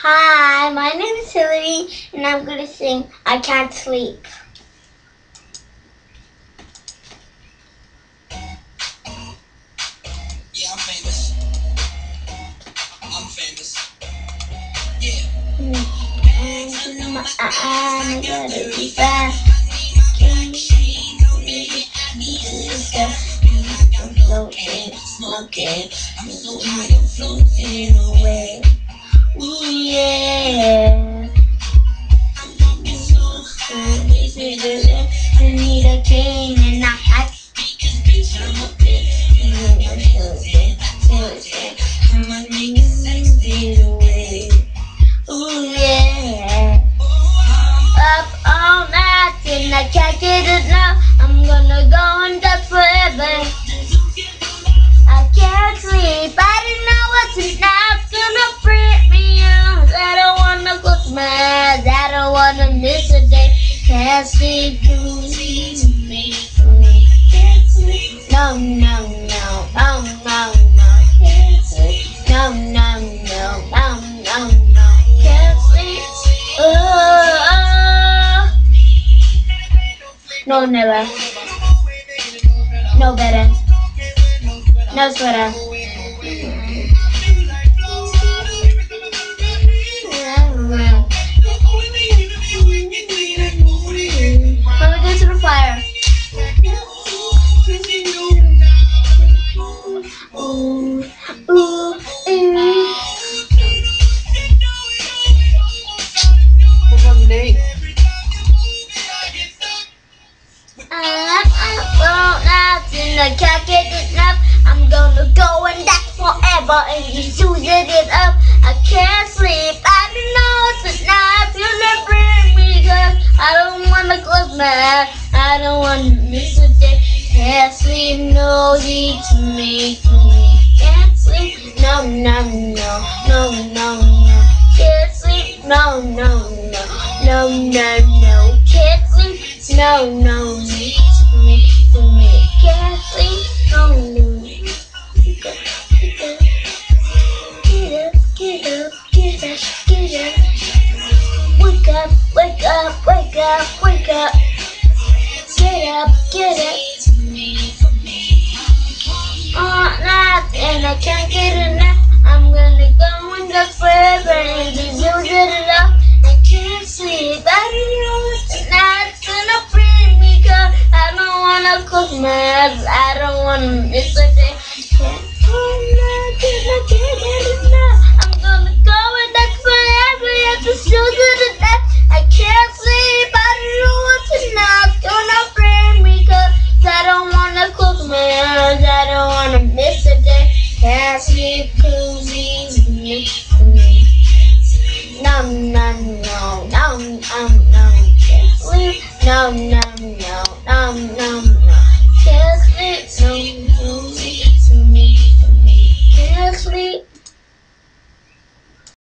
Hi, my name is Hillary, and I'm going to sing I Can't Sleep. Yeah, I'm famous. I'm famous. Yeah. I gotta be fast. I'm floating, smoking. I'm so high, I'm floating away. Ooh, yeah. I need a king and I have I'm a bit. I'm a nigga away. Ooh, yeah. Up all night and I can't get enough. I'm gonna go on that forever. I can't sleep. I don't know what's tonight's gonna freak me out. I don't wanna close my eyes. I don't wanna miss a day. Can't sleep. Can't sleep. No, no, no, no, no, no. Can't sleep. No, no, no, no, no, no. Can't sleep. No, never. No better. No sweater. When we go to the fire. Ooh, ooh, ooh. I can't get enough. I'm gonna go and that's forever and just using it up. I can't sleep. I don't know it's not gonna bring me good. I don't wanna close my eyes. I don't wanna miss a day. Can't sleep, no need to make me. Can't sleep, no, no, no, no, no, no. Can't sleep, no, no, no, no, no, no. Can't sleep, no, no, need to me, for me. Can't sleep, no, no. Get up, get up, get up, get up. Wake up, wake up, wake up, wake up. Get up, get up. All night and I can't get enough. I'm gonna go and go forever and just use it up. I can't sleep. I don't know what tonight's gonna bring me, 'cause I don't wanna close my eyes. I don't wanna miss a day. I'm gonna go and that's forever and just use it up. I can't sleep. I don't know what tonight's gonna bring me, 'cause I don't wanna close my eyes. I don't wanna miss a day. Can't sleep, cozy for me. No, no, no, no, no, no. Can't sleep. No, no, no, no, no.